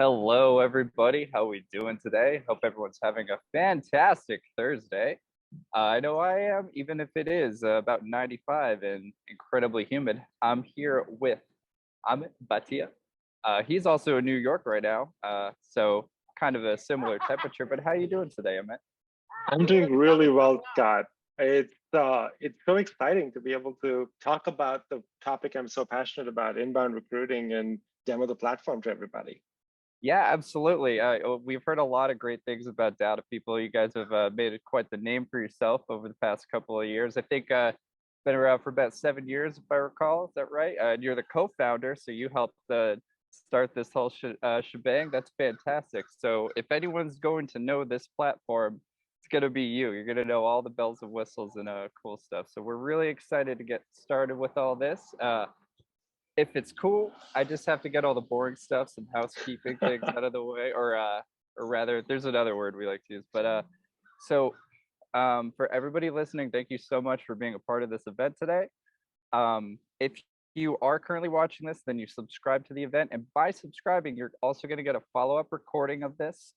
Hello, everybody. How we doing today? Hope everyone's having a fantastic Thursday. I know I am, even if it is about 95 and incredibly humid. I'm here with Amit Bhatia. He's also in New York right now, so kind of a similar temperature. But how you doing today, Amit? I'm doing really well, Scott. It's so exciting to be able to talk about the topic I'm so passionate about, inbound recruiting, and demo the platform to everybody. Yeah, absolutely. We've heard a lot of great things about Datapeople. You guys have made it quite the name for yourself over the past couple of years. I think been around for about 7 years, if I recall. Is that right? And you're the co-founder, so you helped start this whole shebang. That's fantastic. So if anyone's going to know this platform, it's going to be you. You're going to know all the bells and whistles and cool stuff. So we're really excited to get started with all this. If it's cool, I just have to get all the boring stuff, some housekeeping things out of the way, or rather, there's another word we like to use. But so for everybody listening, thank you so much for being a part of this event today. If you are currently watching this, then you subscribe to the event, and by subscribing, you're also going to get a follow-up recording of this,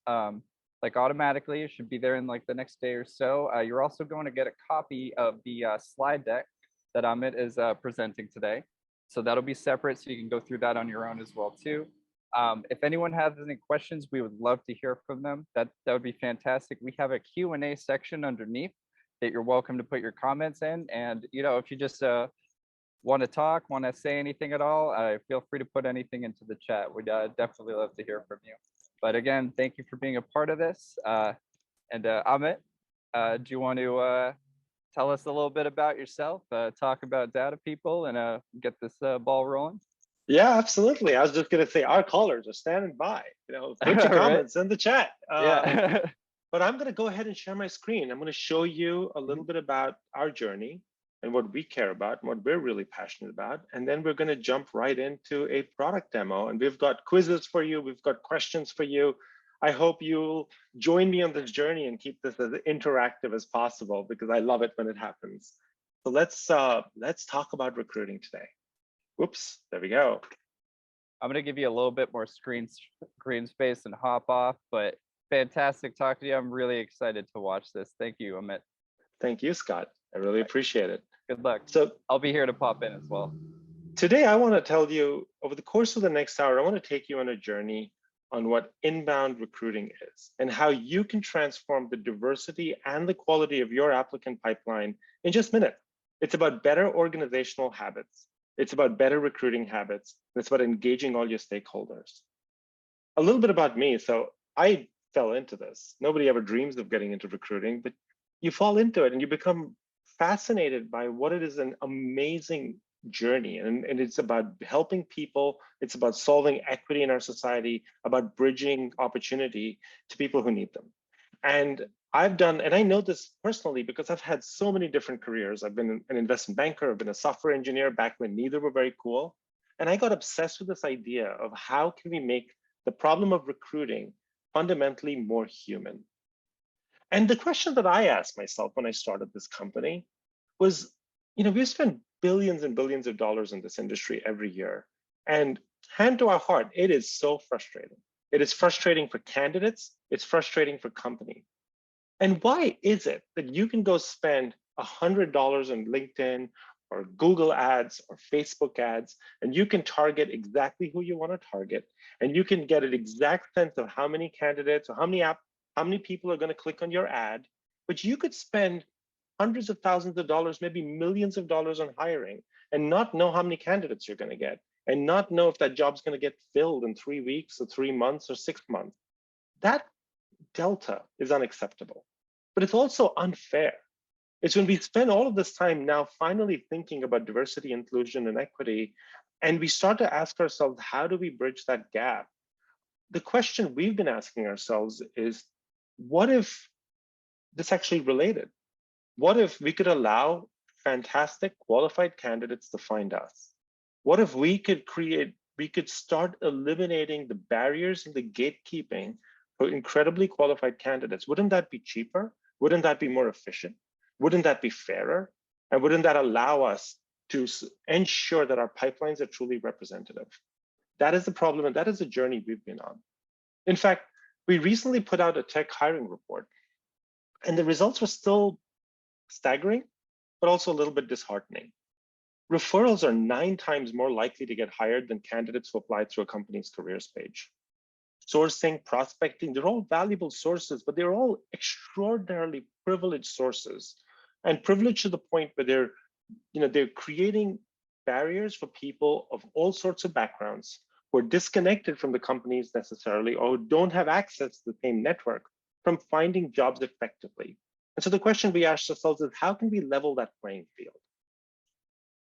like automatically. It should be there in like the next day or so. You're also going to get a copy of the slide deck that Amit is presenting today. So that'll be separate, so you can go through that on your own as well too. If anyone has any questions, we would love to hear from them. That would be fantastic. We have a Q&A section underneath that you're welcome to put your comments in. And if you just want to talk, want to say anything at all, feel free to put anything into the chat. We'd definitely love to hear from you. But again, thank you for being a part of this. And Amit, do you want to tell us a little bit about yourself, talk about Datapeople, and get this ball rolling? Yeah, absolutely. I was just going to say our callers are standing by. Put your comments in the chat. Yeah. But I'm going to go ahead and share my screen. I'm going to show you a little bit about our journey and what we care about and what we're really passionate about. And then we're going to jump right into a product demo. And we've got quizzes for you. We've got questions for you. I hope you'll join me on this journey and keep this as interactive as possible, because I love it when it happens. So let's talk about recruiting today. Whoops, there we go. I'm going to give you a little bit more screen space and hop off, but fantastic talking to you. I'm really excited to watch this. Thank you, Amit. Thank you, Scott. I really appreciate it. Good luck. So I'll be here to pop in as well. Today, I want to tell you, over the course of the next hour, I want to take you on a journey on what inbound recruiting is and how you can transform the diversity and the quality of your applicant pipeline in just minutes. It's about better organizational habits. It's about better recruiting habits. It's about engaging all your stakeholders. A little bit about me. So I fell into this. Nobody ever dreams of getting into recruiting, but you fall into it and you become fascinated by what it is, an amazing journey. And it's about helping people. It's about solving equity in our society, about bridging opportunity to people who need them. And I know this personally because I've had so many different careers. I've been an investment banker, I've been a software engineer back when neither were very cool. And I got obsessed with this idea of how can we make the problem of recruiting fundamentally more human. And the question that I asked myself when I started this company was, we spend billions and billions of dollars in this industry every year. And hand to our heart, it is so frustrating. It is frustrating for candidates. It's frustrating for companies. And why is it that you can go spend $100 on LinkedIn or Google ads or Facebook ads, and you can target exactly who you want to target, and you can get an exact sense of how many candidates or how many people are going to click on your ad, but you could spend hundreds of thousands of dollars, maybe millions of dollars on hiring and not know how many candidates you're going to get and not know if that job's going to get filled in 3 weeks or 3 months or 6 months. That delta is unacceptable, but it's also unfair. It's when we spend all of this time now finally thinking about diversity, inclusion, and equity, and we start to ask ourselves, how do we bridge that gap? The question we've been asking ourselves is, what if this actually related? What if we could allow fantastic qualified candidates to find us? What if we could start eliminating the barriers and the gatekeeping for incredibly qualified candidates? Wouldn't that be cheaper? Wouldn't that be more efficient? Wouldn't that be fairer? And wouldn't that allow us to ensure that our pipelines are truly representative? That is the problem, and that is the journey we've been on. In fact, we recently put out a tech hiring report, and the results were still staggering, but also a little bit disheartening. Referrals are 9 times more likely to get hired than candidates who apply through a company's careers page. Sourcing, prospecting, they're all valuable sources, but they're all extraordinarily privileged sources, and privileged to the point where they're creating barriers for people of all sorts of backgrounds who are disconnected from the companies necessarily, or don't have access to the same network, from finding jobs effectively. And so the question we ask ourselves is, how can we level that playing field?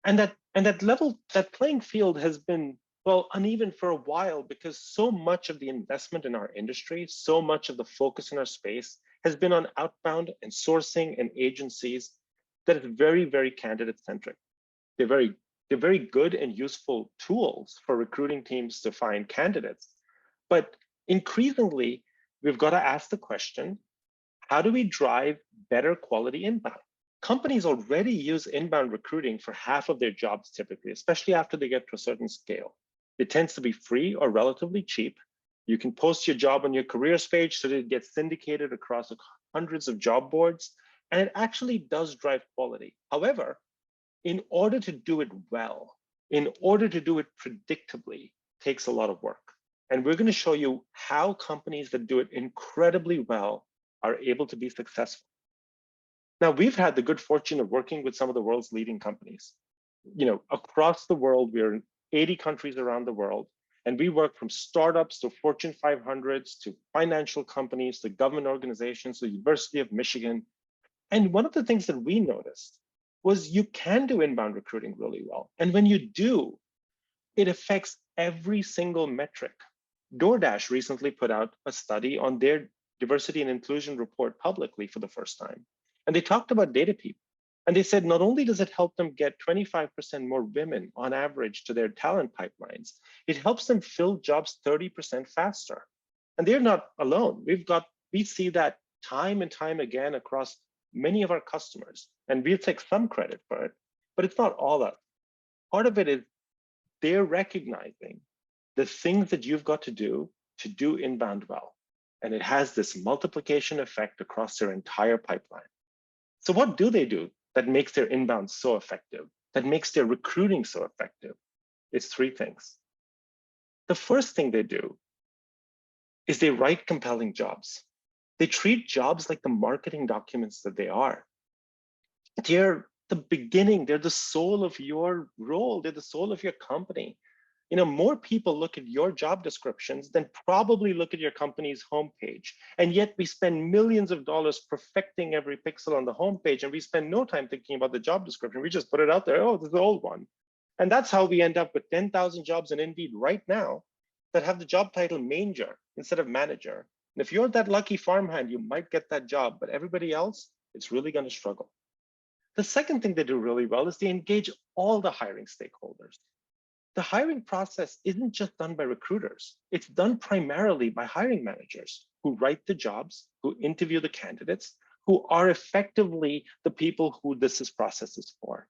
And that playing field has been, well, uneven for a while, because so much of the investment in our industry, so much of the focus in our space has been on outbound and sourcing and agencies that is very, very candidate centric. They're very good and useful tools for recruiting teams to find candidates. But increasingly, we've got to ask the question, how do we drive better quality inbound? Companies already use inbound recruiting for half of their jobs typically, especially after they get to a certain scale. It tends to be free or relatively cheap. You can post your job on your careers page so that it gets syndicated across hundreds of job boards, and it actually does drive quality. However, in order to do it well, in order to do it predictably, takes a lot of work. And we're going to show you how companies that do it incredibly well are able to be successful. Now, we've had the good fortune of working with some of the world's leading companies. Across the world, we're in 80 countries around the world, and we work from startups to Fortune 500s to financial companies to government organizations, the University of Michigan. And one of the things that we noticed was you can do inbound recruiting really well. And when you do, it affects every single metric. DoorDash recently put out a study on their diversity and inclusion report publicly for the first time. And they talked about Datapeople. And they said not only does it help them get 25% more women on average to their talent pipelines, it helps them fill jobs 30% faster. And they're not alone. We see that time and time again across many of our customers, and we'll take some credit for it, but it's not all of it. Part of it is they're recognizing the things that you've got to do inbound well. And it has this multiplication effect across their entire pipeline. So what do they do that makes their inbound so effective, that makes their recruiting so effective? It's 3 things. The first thing they do is they write compelling jobs. They treat jobs like the marketing documents that they are. They're the beginning, they're the soul of your role, they're the soul of your company. More people look at your job descriptions than probably look at your company's homepage. And yet we spend millions of dollars perfecting every pixel on the homepage, and we spend no time thinking about the job description. We just put it out there. Oh, this is the old one. And that's how we end up with 10,000 jobs in Indeed right now that have the job title manager instead of manager. And if you're that lucky farmhand, you might get that job, but everybody else, it's really going to struggle. The second thing they do really well is they engage all the hiring stakeholders. The hiring process isn't just done by recruiters. It's done primarily by hiring managers who write the jobs, who interview the candidates, who are effectively the people who this process is for.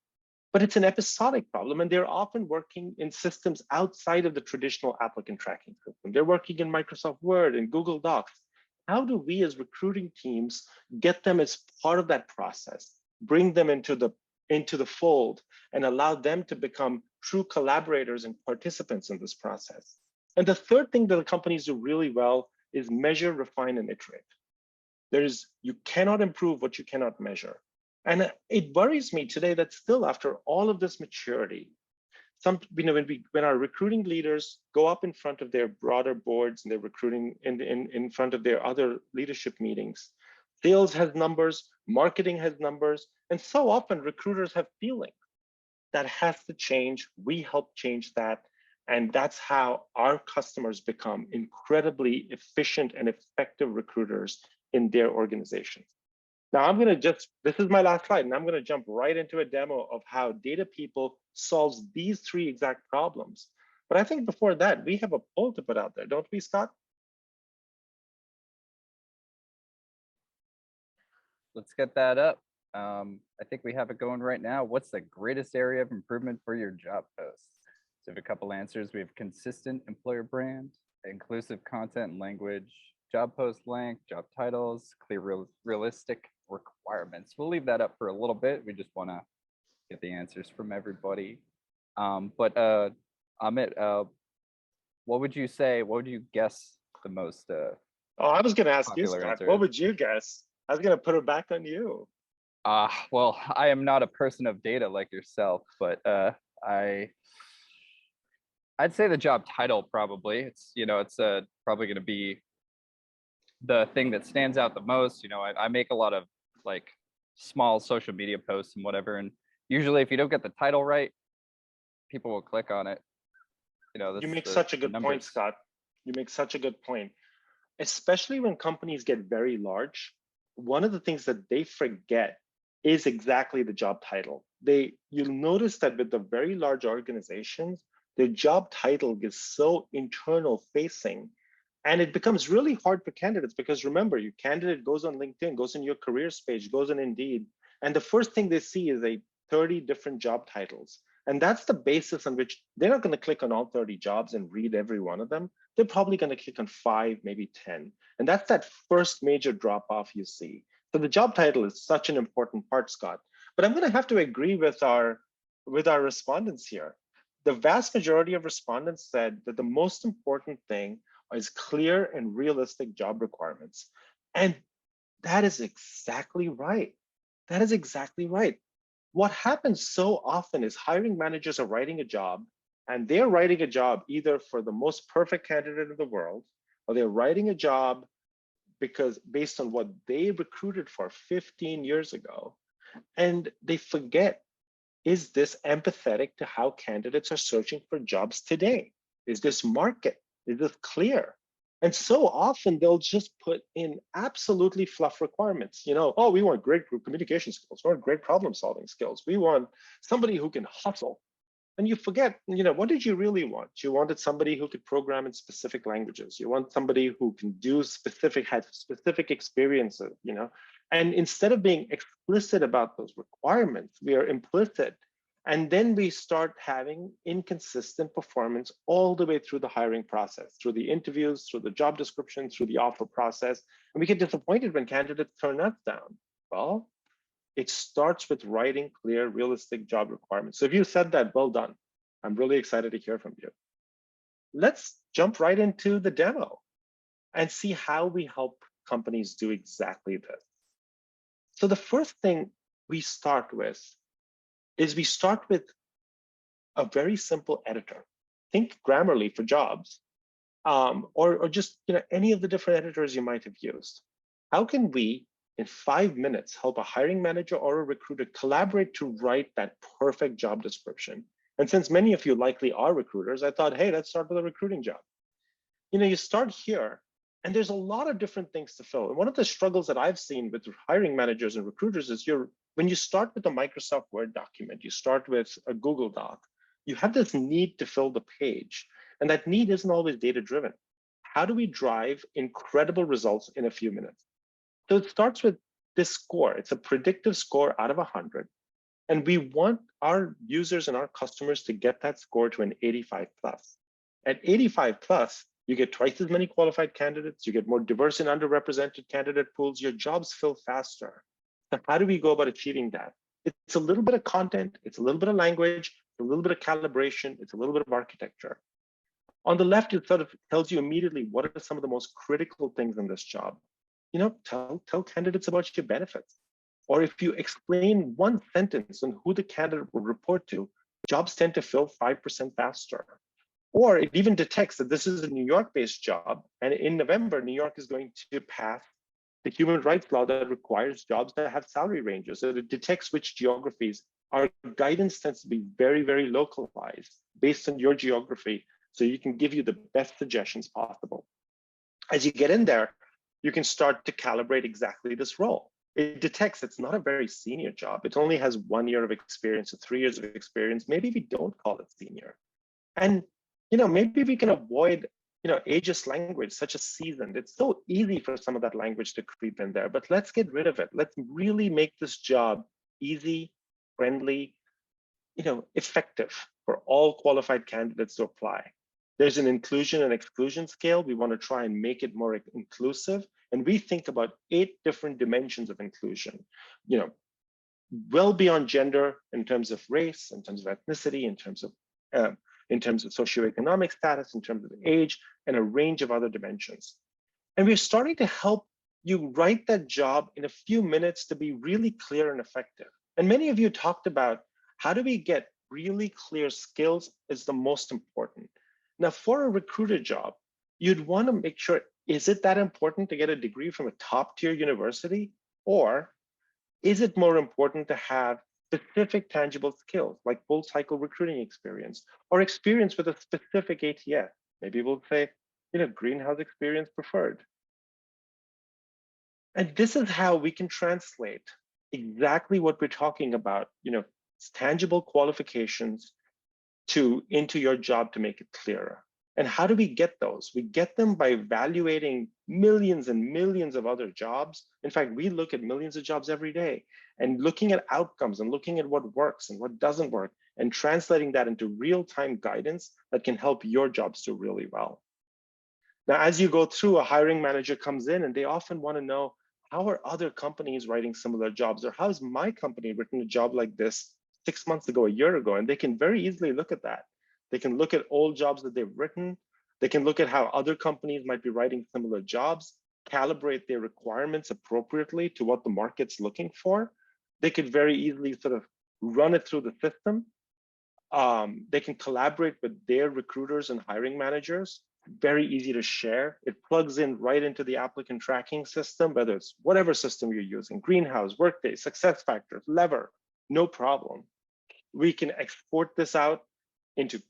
But it's an episodic problem, and they're often working in systems outside of the traditional applicant tracking system. They're working in Microsoft Word and Google Docs. How do we as recruiting teams get them as part of that process, bring them into the fold, and allow them to become true collaborators and participants in this process? And the third thing that the companies do really well is measure, refine, and iterate. You cannot improve what you cannot measure. And it worries me today that still, after all of this maturity, when our recruiting leaders go up in front of their broader boards and they're recruiting in front of their other leadership meetings, sales has numbers, marketing has numbers, and so often recruiters have feelings. That has to change. We help change that. And that's how our customers become incredibly efficient and effective recruiters in their organizations. Now this is my last slide, and I'm going to jump right into a demo of how Datapeople solves these 3 exact problems. But I think before that, we have a poll to put out there, don't we, Scott? Let's get that up. I think we have it going right now. What's the greatest area of improvement for your job post? So we have a couple answers. We have consistent employer brand, inclusive content and language, job post length, job titles, clear realistic requirements. We'll leave that up for a little bit. We just want to get the answers from everybody. But Amit, what would you say? What would you guess the most Oh, I was going to ask you, popular Scott, answer what is? would you guess? I was going to put it back on you. Well, I am not a person of data like yourself, but I'd say the job title probably. It's it's probably going to be the thing that stands out the most. I make a lot of like small social media posts and whatever, and usually if you don't get the title right, people will click on it. You This make the such a good point, numbers. Scott. You make such a good point. Especially when companies get very large, one of the things that they forget is exactly the job title. You'll notice that with the very large organizations, their job title gets so internal facing, and it becomes really hard for candidates because remember, your candidate goes on LinkedIn, goes in your careers page, goes on Indeed, and the first thing they see is 30 different job titles. And that's the basis on which they're not going to click on all 30 jobs and read every one of them. They're probably going to click on 5, maybe 10. And that's that first major drop off you see. So the job title is such an important part, Scott. But I'm going to have to agree with our respondents here. The vast majority of respondents said that the most important thing is clear and realistic job requirements. And that is exactly right. That is exactly right. What happens so often is hiring managers are writing a job, and they're writing a job either for the most perfect candidate in the world, or they're writing a job because based on what they recruited for 15 years ago. And they forget, is this empathetic to how candidates are searching for jobs today? Is this market? Is this clear? And so often they'll just put in absolutely fluff requirements. Oh, we want great group communication skills, we want great problem solving skills. We want somebody who can hustle. And you forget, what did you really want? You wanted somebody who could program in specific languages. You want somebody who can have specific experiences, And instead of being explicit about those requirements, we are implicit. And then we start having inconsistent performance all the way through the hiring process, through the interviews, through the job description, through the offer process. And we get disappointed when candidates turn us down. Well, it starts with writing clear, realistic job requirements. So if you said that, well done. I'm really excited to hear from you. Let's jump right into the demo and see how we help companies do exactly this. So the first thing we start with is we start with a very simple editor. Think Grammarly for jobs, or just any of the different editors you might have used. How can we, in 5 minutes, help a hiring manager or a recruiter collaborate to write that perfect job description? And since many of you likely are recruiters, I thought, hey, let's start with a recruiting job. You start here, and there's a lot of different things to fill. And one of the struggles that I've seen with hiring managers and recruiters is when you start with a Microsoft Word document, you start with a Google Doc, you have this need to fill the page. And that need isn't always data-driven. How do we drive incredible results in a few minutes? So it starts with this score. It's a predictive score out of 100. And we want our users and our customers to get that score to an 85 plus. At 85 plus, you get twice as many qualified candidates, you get more diverse and underrepresented candidate pools, your jobs fill faster. So how do we go about achieving that? It's a little bit of content, it's a little bit of language, it's a little bit of calibration, it's a little bit of architecture. On the left, it sort of tells you immediately what are some of the most critical things in this job. Tell candidates about your benefits. Or if you explain one sentence on who the candidate will report to, jobs tend to fill 5% faster. Or it even detects that this is a New York-based job, and in November, New York is going to pass the human rights law that requires jobs to have salary ranges. So it detects which geographies. Our guidance tends to be very, very localized based on your geography, so you can give you the best suggestions possible. As you get in there, you can start to calibrate exactly this role. It detects it's not a very senior job. It only has 1 year of experience or 3 years of experience. Maybe we don't call it senior. And maybe we can avoid ageist language such as seasoned. It's so easy for some of that language to creep in there, but let's get rid of it. Let's really make this job easy, friendly, effective for all qualified candidates to apply. There's an inclusion and exclusion scale. We want to try and make it more inclusive. And we think about 8 different dimensions of inclusion, you know, well beyond gender in terms of race, in terms of ethnicity, in terms of socioeconomic status, in terms of age, and a range of other dimensions. And we're starting to help you write that job in a few minutes to be really clear and effective. And many of you talked about how do we get really clear skills is the most important. Now, for a recruiter job, you'd want to make sure, is it that important to get a degree from a top tier university? Or is it more important to have specific tangible skills like full cycle recruiting experience or experience with a specific ATS? Maybe we'll say, greenhouse experience preferred. And this is how we can translate exactly what we're talking about, tangible qualifications into your job to make it clearer. And how do we get those? We get them by evaluating millions and millions of other jobs. In fact, we look at millions of jobs every day and looking at outcomes and looking at what works and what doesn't work and translating that into real-time guidance that can help your jobs do really well. Now, as you go through, a hiring manager comes in and they often want to know, how are other companies writing similar jobs? Or how has my company written a job like this 6 months ago, a year ago? And they can very easily look at that. They can look at old jobs that they've written. They can look at how other companies might be writing similar jobs, calibrate their requirements appropriately to what the market's looking for. They could very easily sort of run it through the system. They can collaborate with their recruiters and hiring managers. Very easy to share. It plugs in right into the applicant tracking system, whether it's whatever system you're using, Greenhouse, Workday, SuccessFactors, Lever, no problem. We can export this out into,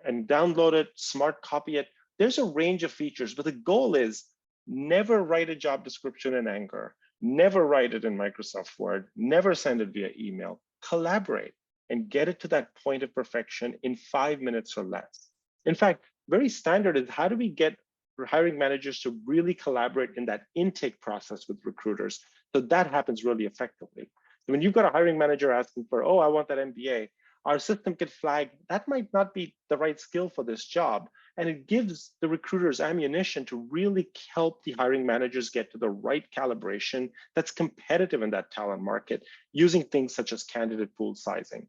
and download it, smart copy it. There's a range of features, but the goal is never write a job description in Anger, never write it in Microsoft Word, never send it via email. Collaborate and get it to that point of perfection in 5 minutes or less. In fact, very standard is how do we get hiring managers to really collaborate in that intake process with recruiters so that happens really effectively. So when you've got a hiring manager asking for, oh, I want that MBA, our system could flag that might not be the right skill for this job. And it gives the recruiters ammunition to really help the hiring managers get to the right calibration that's competitive in that talent market using things such as candidate pool sizing.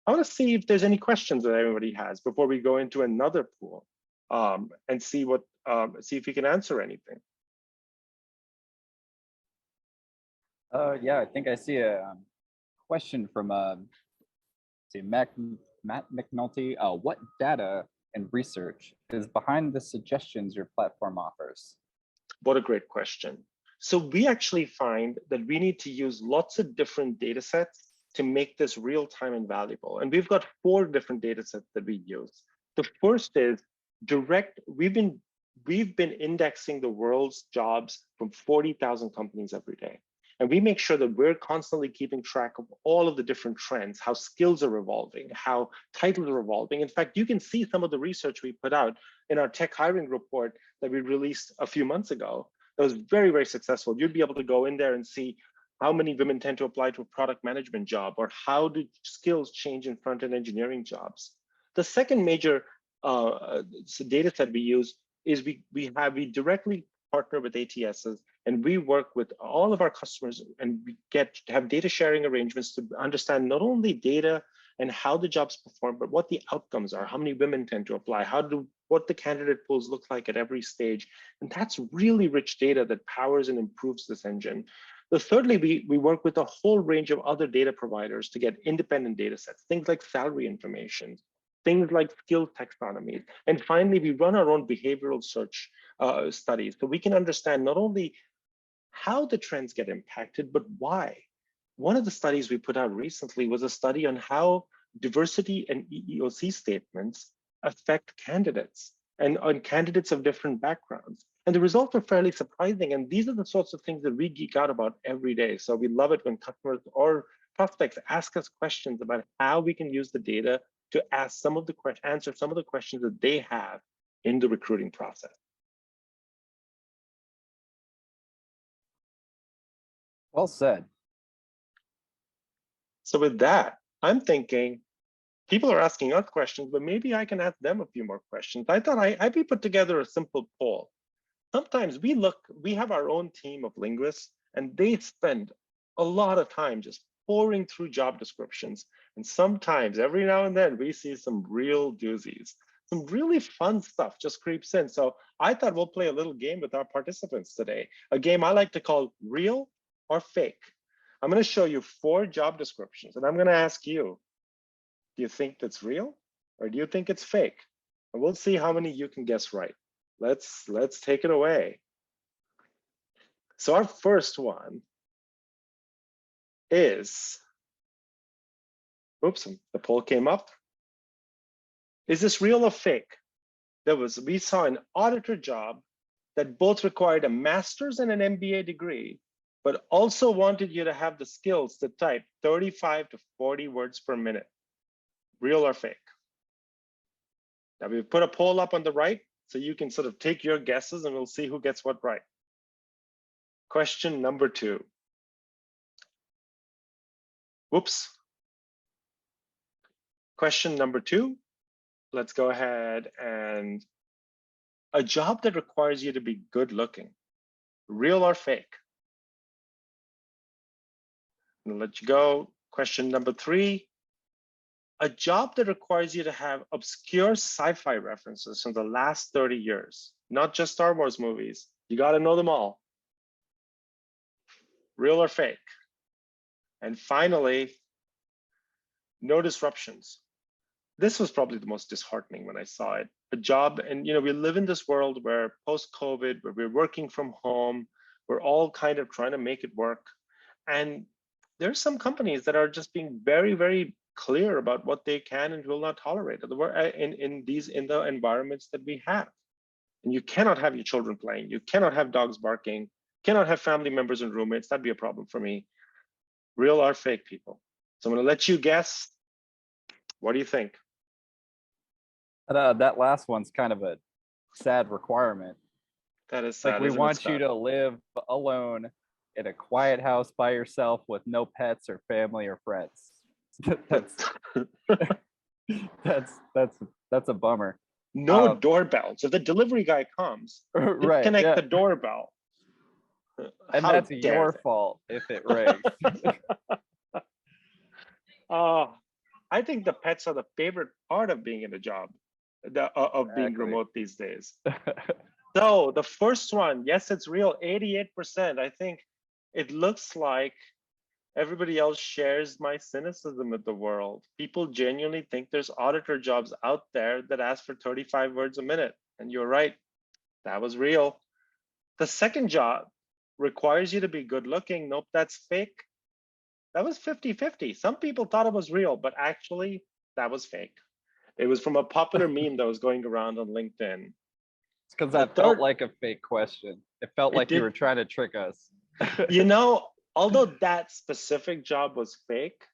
I want to see if there's any questions that everybody has before we go into another pool and see if you can answer anything. Yeah, I think I see a question from Matt McNulty. What data and research is behind the suggestions your platform offers? What a great question. So we actually find that we need to use lots of different data sets to make this real time and valuable. And we've got 4 different data sets that we use. The first is direct. We've been indexing the world's jobs from 40,000 companies every day. And we make sure that we're constantly keeping track of all of the different trends, how skills are evolving, how titles are evolving. In fact, you can see some of the research we put out in our tech hiring report that we released a few months ago. That was very, very successful. You'd be able to go in there and see how many women tend to apply to a product management job, or how do skills change in front-end engineering jobs. The second major data set we use is we directly partner with ATSs, and we work with all of our customers, and we have data sharing arrangements to understand not only data and how the jobs perform, but what the outcomes are, how many women tend to apply, what the candidate pools look like at every stage. And that's really rich data that powers and improves this engine. Thirdly, we work with a whole range of other data providers to get independent data sets, things like salary information, things like skill taxonomies. And finally, we run our own behavioral search studies so we can understand not only how the trends get impacted, but why. One of the studies we put out recently was a study on how diversity and EEOC statements affect candidates and on candidates of different backgrounds. And the results are fairly surprising. And these are the sorts of things that we geek out about every day. So we love it when customers or prospects ask us questions about how we can use the data to answer some of the questions that they have in the recruiting process. Well said. So with that, I'm thinking people are asking us questions, but maybe I can ask them a few more questions. I thought I'd be put together a simple poll. Sometimes we have our own team of linguists, and they spend a lot of time just pouring through job descriptions. And sometimes, every now and then, we see some real doozies. Some really fun stuff just creeps in. So I thought we'll play a little game with our participants today, a game I like to call real or fake. I'm going to show you 4 job descriptions, and I'm going to ask you, do you think that's real or do you think it's fake? And we'll see how many you can guess right. Let's take it away. So our first one is, oops, the poll came up. Is this real or fake? We saw an auditor job that both required a master's and an MBA degree, but also wanted you to have the skills to type 35 to 40 words per minute. Real or fake? Now we've put a poll up on the right, so you can sort of take your guesses and we'll see who gets what right. Question number 2. Whoops. Question number 2. Let's go ahead and a job that requires you to be good looking. Real or fake? I'm gonna let you go. Question number 3. A job that requires you to have obscure sci-fi references from the last 30 years, not just Star Wars movies. You got to know them all. Real or fake? And finally, no disruptions. This was probably the most disheartening when I saw it. A job, and we live in this world where post-COVID, where we're working from home, we're all kind of trying to make it work. And there's some companies that are just being very, very clear about what they can and will not tolerate in the environments that we have. And you cannot have your children playing, you cannot have dogs barking, cannot have family members and roommates. That'd be a problem for me. Real or fake, people? So I'm going to let you guess. What do you think? That last one's kind of a sad requirement. That is sad. Like, we want you to live alone in a quiet house by yourself with no pets or family or friends. that's a bummer. No doorbell. So the delivery guy comes, right? Connect Yeah. the doorbell. And that's your fault if it rings. I think the pets are the favorite part of being in a job, of being remote these days. So the first one, yes, it's real, 88%. I think it looks like everybody else shares my cynicism of the world. People genuinely think there's auditor jobs out there that ask for 35 words a minute. And you're right, that was real. The second job requires you to be good looking. Nope, that's fake. That was 50-50. Some people thought it was real, but actually that was fake. It was from a popular meme that was going around on LinkedIn. It's because that felt like a fake question. It felt like you were trying to trick us. Although that specific job was fake,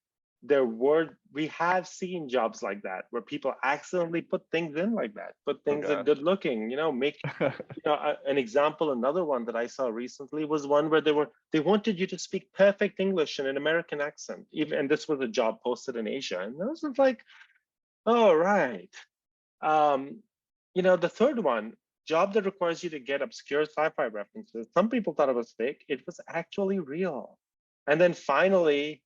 we have seen jobs like that where people accidentally put things in like that, put things that good looking, make an example. Another one that I saw recently was one where they wanted you to speak perfect English in an American accent, and this was a job posted in Asia, and this was like, oh, right. The third one, job that requires you to get obscure sci-fi references. Some people thought it was fake. It was actually real. And then finally,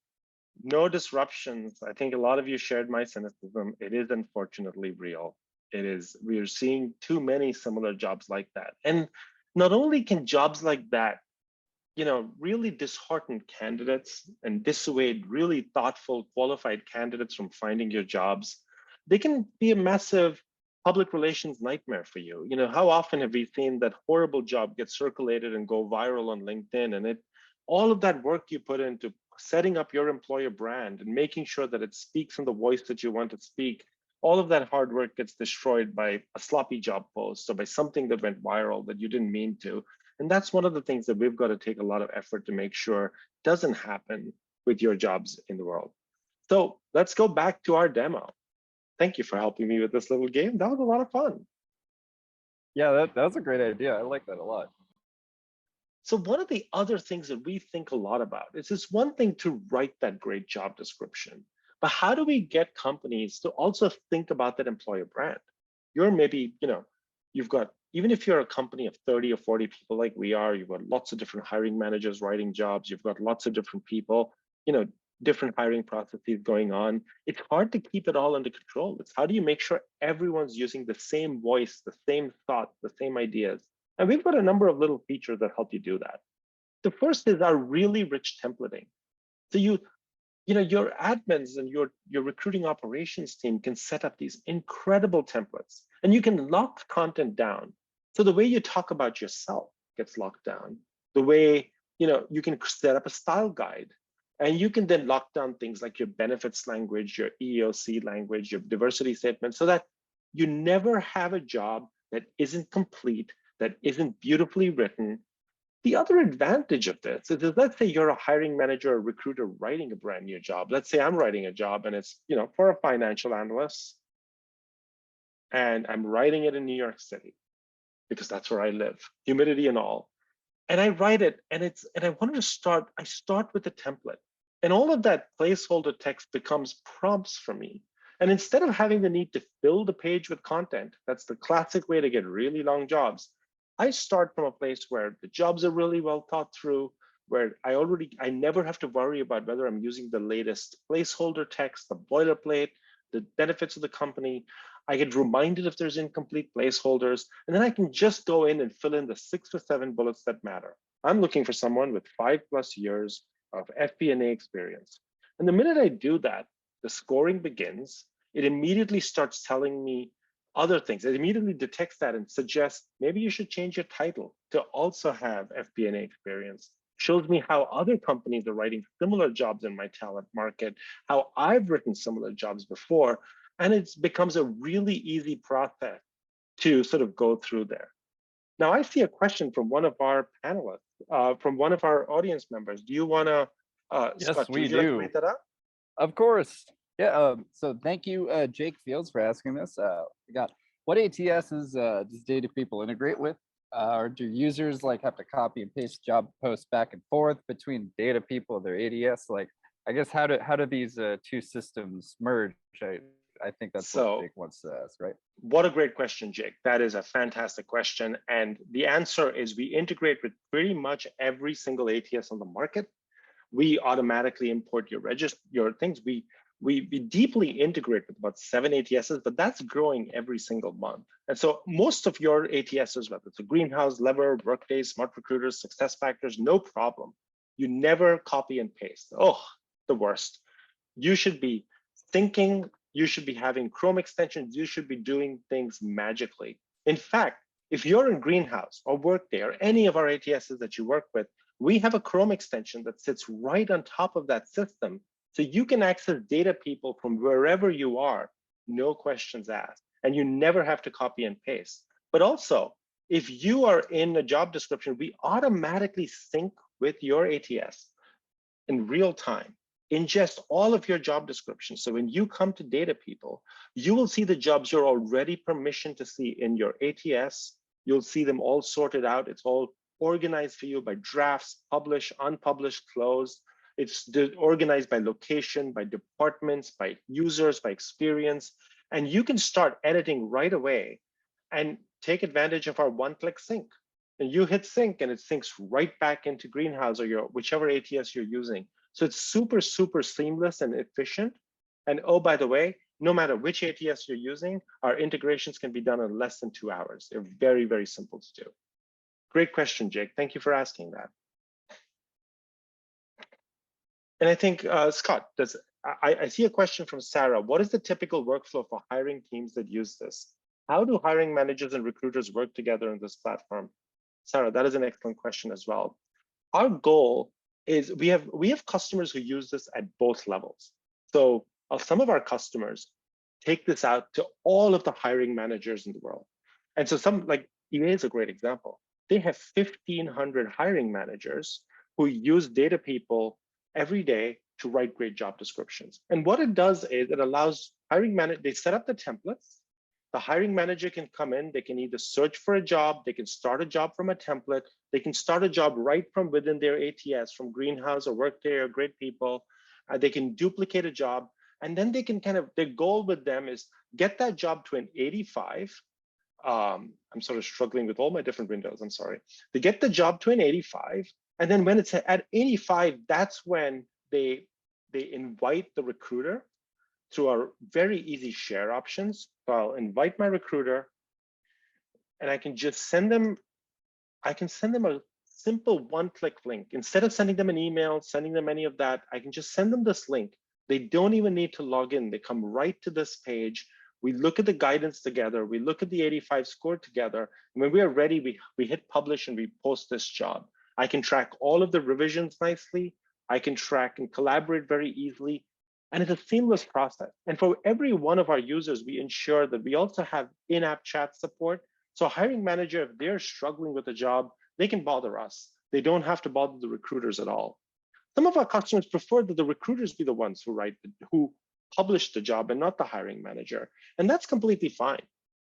no disruptions. I think a lot of you shared my cynicism. It is unfortunately real. It is. We are seeing too many similar jobs like that. And not only can jobs like that, really dishearten candidates and dissuade really thoughtful, qualified candidates from finding your jobs, they can be a massive public relations nightmare for you. How often have we seen that horrible job get circulated and go viral on LinkedIn, and all of that work you put into setting up your employer brand and making sure that it speaks in the voice that you want to speak, all of that hard work gets destroyed by a sloppy job post or by something that went viral that you didn't mean to. And that's one of the things that we've got to take a lot of effort to make sure doesn't happen with your jobs in the world. So let's go back to our demo. Thank you for helping me with this little game. That was a lot of fun. Yeah, that was a great idea. I like that a lot. So one of the other things that we think a lot about is it's one thing to write that great job description, But how do we get companies to also think about that employer brand? You're maybe, you've got, even if you're a company of 30 or 40 people like we are, you've got lots of different hiring managers writing jobs, you've got lots of different people, different hiring processes going on. It's hard to keep it all under control. It's how do you make sure everyone's using the same voice, the same thoughts, the same ideas? And we've got a number of little features that help you do that. The first is our really rich templating. So your admins and your recruiting operations team can set up these incredible templates, and you can lock content down. So the way you talk about yourself gets locked down. The way, you can set up a style guide, and you can then lock down things like your benefits language, your EEOC language, your diversity statement, so that you never have a job that isn't complete, that isn't beautifully written. The other advantage of this is, let's say you're a hiring manager or recruiter writing a brand new job. Let's say I'm writing a job and it's, for a financial analyst, and I'm writing it in New York City because that's where I live, humidity and all. And I write it, and I wanted to start with a template, and all of that placeholder text becomes prompts for me. And instead of having the need to fill the page with content, that's the classic way to get really long jobs. I start from a place where the jobs are really well thought through, where I never have to worry about whether I'm using the latest placeholder text, the boilerplate, the benefits of the company. I get reminded if there's incomplete placeholders, and then I can just go in and fill in the 6 or 7 bullets that matter. I'm looking for someone with 5+ years of FP&A experience. And the minute I do that, the scoring begins. It immediately starts telling me other things. It immediately detects that and suggests maybe you should change your title to also have FP&A experience. Shows me how other companies are writing similar jobs in my talent market, how I've written similar jobs before, and it becomes a really easy process to sort of go through there. Now, I see a question from one of our panelists, from one of our audience members. Do you want to, Yes, Scott, we would you like to do. read that out? Of course. Yeah. So thank you, Jake Fields, for asking this. We got, what ATSs does Datapeople integrate with? Or do users have to copy and paste job posts back and forth between Datapeople and their ATS? I guess how do these two systems merge? I think that's what Jake wants to ask, right? What a great question, Jake. That is a fantastic question. And the answer is we integrate with pretty much every single ATS on the market. We automatically import your things. We deeply integrate with about 7 ATSs, but that's growing every single month. And so most of your ATSs, whether it's a Greenhouse, Lever, Workday, Smart Recruiters, SuccessFactors, no problem. You never copy and paste. Oh, the worst. You should be thinking, you should be having Chrome extensions, you should be doing things magically. In fact, if you're in Greenhouse or Workday or any of our ATSs that you work with, we have a Chrome extension that sits right on top of that system. So you can access Datapeople from wherever you are, no questions asked, and you never have to copy and paste. But also, if you are in a job description, we automatically sync with your ATS in real time, ingest all of your job descriptions. So when you come to Datapeople, you will see the jobs you're already permissioned to see in your ATS. You'll see them all sorted out. It's all organized for you by drafts, published, unpublished, closed. It's organized by location, by departments, by users, by experience. And you can start editing right away and take advantage of our one-click sync. And you hit sync and it syncs right back into Greenhouse or your whichever ATS you're using. So it's super, super seamless and efficient. And oh, by the way, no matter which ATS you're using, our integrations can be done in less than 2 hours. They're very, very simple to do. Great question, Jake. Thank you for asking that. And I think, Scott, I see a question from Sarah. What is the typical workflow for hiring teams that use this? How do hiring managers and recruiters work together in this platform? Sarah, that is an excellent question as well. Our goal is we have customers who use this at both levels. So some of our customers take this out to all of the hiring managers in the world. And so some, like EA is a great example. They have 1,500 hiring managers who use Datapeople every day to write great job descriptions. And what it does is it allows hiring managers, they set up the templates. The hiring manager can come in, they can either search for a job, they can start a job from a template, they can start a job right from within their ATS, from Greenhouse or Workday or Great People. They can duplicate a job. And then they can their goal with them is get that job to an 85. I'm sort of struggling with all my different windows, I'm sorry. They get the job to an 85, and then when it's at 85, that's when they invite the recruiter through our very easy share options. So I'll invite my recruiter, and I can just send them a simple one-click link. Instead of sending them an email, sending them any of that, I can just send them this link. They don't even need to log in. They come right to this page. We look at the guidance together. We look at the 85 score together. And when we are ready, we hit publish and we post this job. I can track all of the revisions nicely. I can track and collaborate very easily. And it's a seamless process. And for every one of our users, we ensure that we also have in-app chat support. So a hiring manager, if they're struggling with a job, they can bother us. They don't have to bother the recruiters at all. Some of our customers prefer that the recruiters be the ones who publish the job and not the hiring manager. And that's completely fine.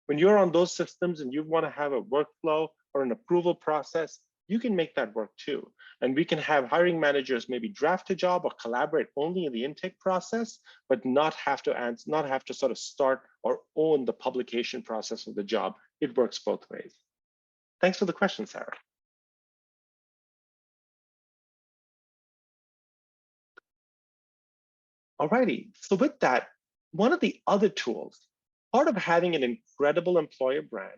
When you're on those systems and you want to have a workflow or an approval process, you can make that work too. And we can have hiring managers maybe draft a job or collaborate only in the intake process, but not have to sort of start or own the publication process of the job. It works both ways. Thanks for the question, Sarah. Alrighty, so with that, one of the other tools, part of having an incredible employer brand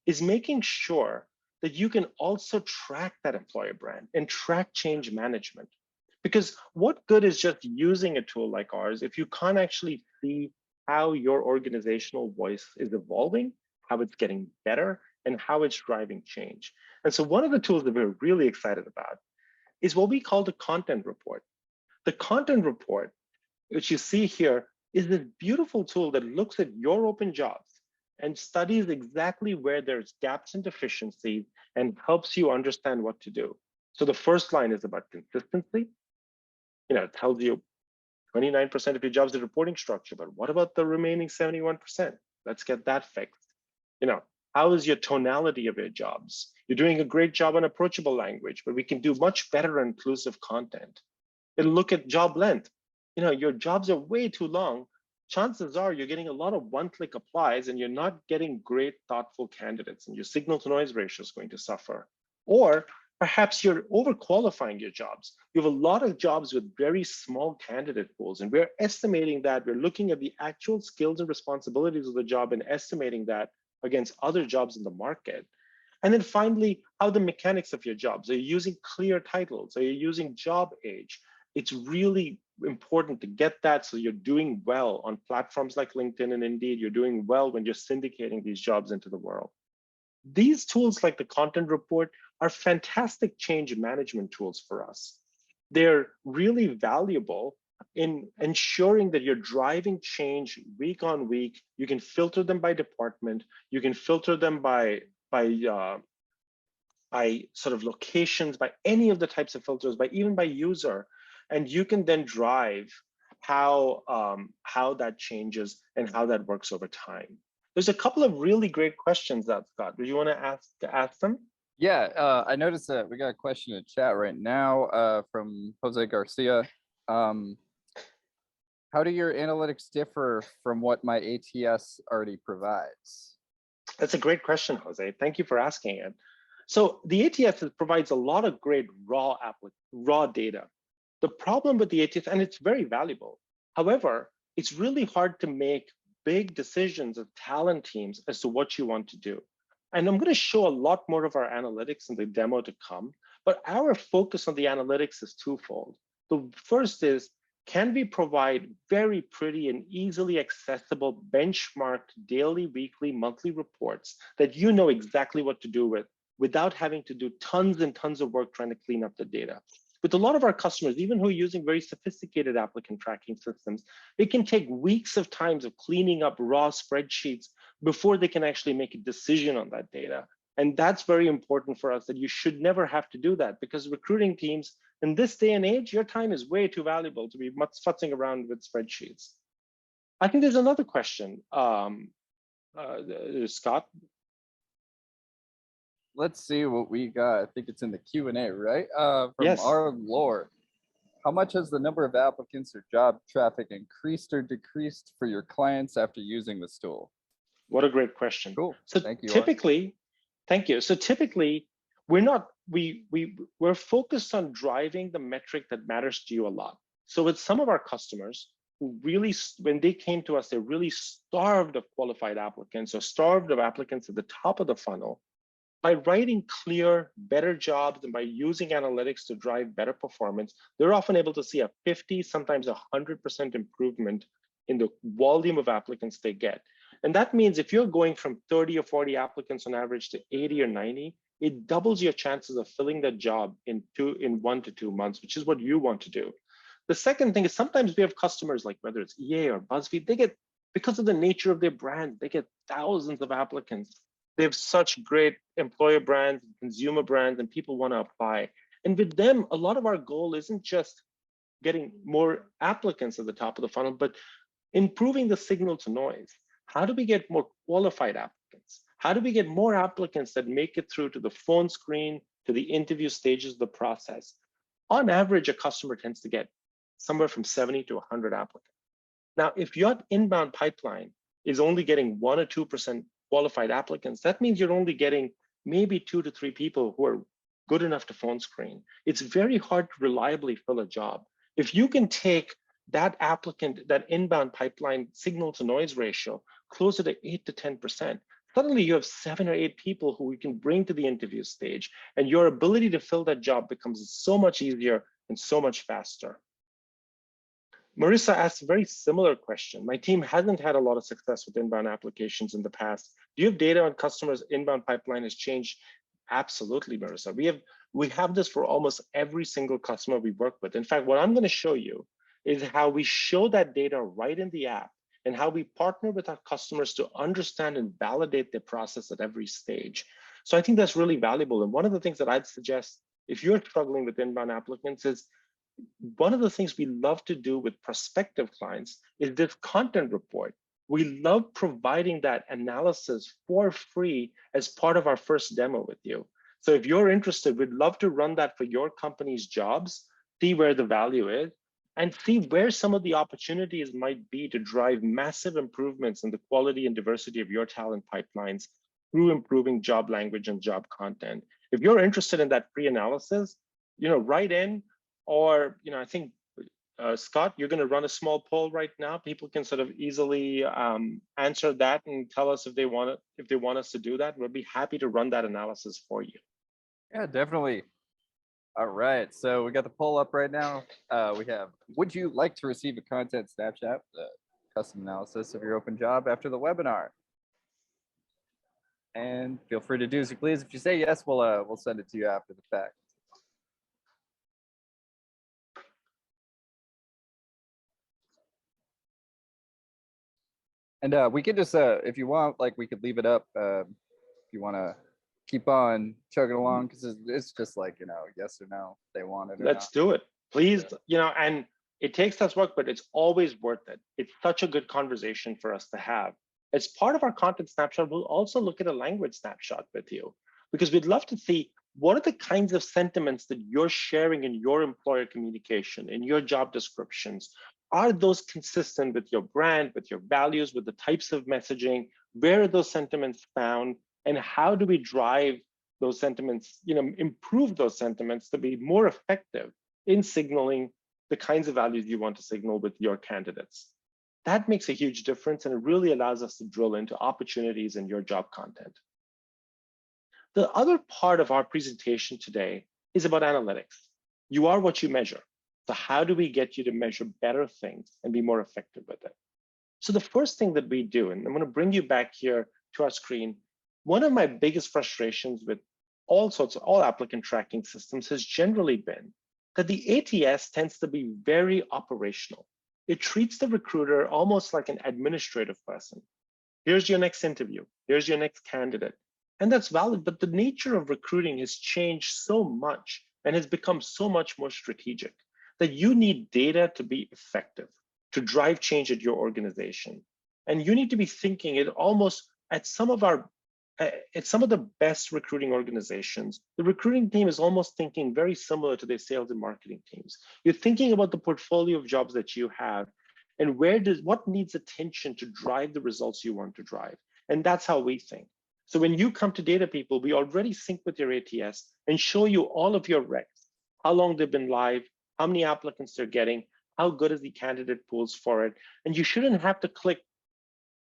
is making sure that you can also track that employer brand and track change management. Because what good is just using a tool like ours if you can't actually see how your organizational voice is evolving, how it's getting better, and how it's driving change? And so one of the tools that we're really excited about is what we call the content report. The content report, which you see here, is this beautiful tool that looks at your open jobs and studies exactly where there's gaps and deficiencies and helps you understand what to do. So the first line is about consistency. It tells you 29% of your jobs are reporting structure, but what about the remaining 71%? Let's get that fixed. How is your tonality of your jobs? You're doing a great job on approachable language, but we can do much better inclusive content. It'll look at job length. Your jobs are way too long. Chances are you're getting a lot of one-click applies and you're not getting great, thoughtful candidates, and your signal to noise ratio is going to suffer. Or perhaps you're overqualifying your jobs. You have a lot of jobs with very small candidate pools, and we're estimating that. We're looking at the actual skills and responsibilities of the job and estimating that against other jobs in the market. And then finally, how the mechanics of your jobs. Are you using clear titles? Are you using job age? It's really important to get that so you're doing well on platforms like LinkedIn and Indeed. You're doing well when you're syndicating these jobs into the world. These tools like the content report are fantastic change management tools for us. They're really valuable in ensuring that you're driving change week on week. You can filter them by department. You can filter them by sort of locations, by any of the types of filters, even by user. And you can then drive how that changes and how that works over time. There's a couple of really great questions that, Scott, do you want to ask them? Yeah, I noticed that we got a question in chat right now from Jose Garcia. How do your analytics differ from what my ATS already provides? That's a great question, Jose. Thank you for asking it. So the ATS provides a lot of great raw data. The problem with the ATS, and it's very valuable. However, it's really hard to make big decisions of talent teams as to what you want to do. And I'm going to show a lot more of our analytics in the demo to come, but our focus on the analytics is twofold. The first is, can we provide very pretty and easily accessible benchmarked daily, weekly, monthly reports that you know exactly what to do with without having to do tons and tons of work trying to clean up the data? With a lot of our customers, even who are using very sophisticated applicant tracking systems, it can take weeks of times of cleaning up raw spreadsheets before they can actually make a decision on that data. And that's very important for us, that you should never have to do that, because recruiting teams in this day and age, your time is way too valuable to be futzing around with spreadsheets. I think there's another question, Scott. Let's see what we got. I think it's in the Q&A, right? From Yes. our Lord. How much has the number of applicants or job traffic increased or decreased for your clients after using this tool? What a great question. Cool. So Thank you. typically, thank you. So typically, we're focused on driving the metric that matters to you a lot. So with some of our customers who really, when they came to us, they're really starved of qualified applicants or starved of applicants at the top of the funnel. By writing clear, better jobs and by using analytics to drive better performance, they're often able to see a 50, sometimes 100% improvement in the volume of applicants they get. And that means if you're going from 30 or 40 applicants on average to 80 or 90, it doubles your chances of filling that job in 1 to 2 months, which is what you want to do. The second thing is sometimes we have customers like whether it's EA or BuzzFeed, they get, because of the nature of their brand, they get thousands of applicants. They have such great employer brands, consumer brands, and people want to apply. And with them, a lot of our goal isn't just getting more applicants at the top of the funnel, but improving the signal to noise. How do we get more qualified applicants? How do we get more applicants that make it through to the phone screen, to the interview stages of the process? On average, a customer tends to get somewhere from 70 to 100 applicants. Now, if your inbound pipeline is only getting 1 or 2% qualified applicants, that means you're only getting maybe 2 to 3 people who are good enough to phone screen. It's very hard to reliably fill a job. If you can take that applicant, that inbound pipeline signal to noise ratio closer to 8 to 10%, suddenly you have 7 or 8 people who we can bring to the interview stage, and your ability to fill that job becomes so much easier and so much faster. Marissa asked a very similar question. My team hasn't had a lot of success with inbound applications in the past. Do you have data on customers' inbound pipeline has changed? Absolutely, Marissa. We have this for almost every single customer we work with. In fact, what I'm going to show you is how we show that data right in the app and how we partner with our customers to understand and validate their process at every stage. So I think that's really valuable. And one of the things that I'd suggest if you're struggling with inbound applicants is one of the things we love to do with prospective clients is this content report. We love providing that analysis for free as part of our first demo with you. So if you're interested, we'd love to run that for your company's jobs, see where the value is, and see where some of the opportunities might be to drive massive improvements in the quality and diversity of your talent pipelines through improving job language and job content. If you're interested in that free analysis, write in. Or, I think, Scott, you're going to run a small poll right now. People can sort of easily answer that and tell us if they want us to do that. We'll be happy to run that analysis for you. Yeah, definitely. All right. So we got the poll up right now. We have, would you like to receive a content snapshot, custom analysis of your open job after the webinar? And feel free to do as you please. If you say yes, we'll send it to you after the fact. And we could just, if you want, we could leave it up if you want to keep on chugging along, because it's just yes or no, they want it. Let's do it, please. And it takes us work, but it's always worth it. It's such a good conversation for us to have. As part of our content snapshot, we'll also look at a language snapshot with you, because we'd love to see what are the kinds of sentiments that you're sharing in your employer communication, in your job descriptions. Are those consistent with your brand, with your values, with the types of messaging? Where are those sentiments found? And how do we drive those sentiments, improve those sentiments to be more effective in signaling the kinds of values you want to signal with your candidates? That makes a huge difference, and it really allows us to drill into opportunities in your job content. The other part of our presentation today is about analytics. You are what you measure. So how do we get you to measure better things and be more effective with it? So the first thing that we do, and I'm going to bring you back here to our screen, one of my biggest frustrations with all applicant tracking systems has generally been that the ATS tends to be very operational. It treats the recruiter almost like an administrative person. Here's your next interview. Here's your next candidate. And that's valid, but the nature of recruiting has changed so much and has become so much more strategic that you need data to be effective, to drive change at your organization. And you need to be thinking it almost at some of our at some of the best recruiting organizations, the recruiting team is almost thinking very similar to their sales and marketing teams. You're thinking about the portfolio of jobs that you have and what needs attention to drive the results you want to drive. And that's how we think. So when you come to Datapeople, we already sync with your ATS and show you all of your recs, how long they've been live, how many applicants they're getting, how good is the candidate pools for it. And you shouldn't have to click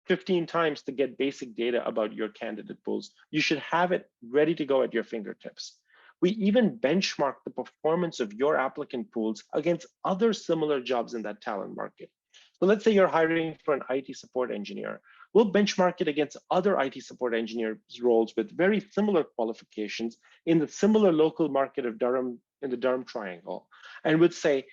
15 times to get basic data about your candidate pools. You should have it ready to go at your fingertips. We even benchmark the performance of your applicant pools against other similar jobs in that talent market. So let's say you're hiring for an IT support engineer. We'll benchmark it against other IT support engineer roles with very similar qualifications in the similar local market of Durham, in the Durham Triangle, and would say,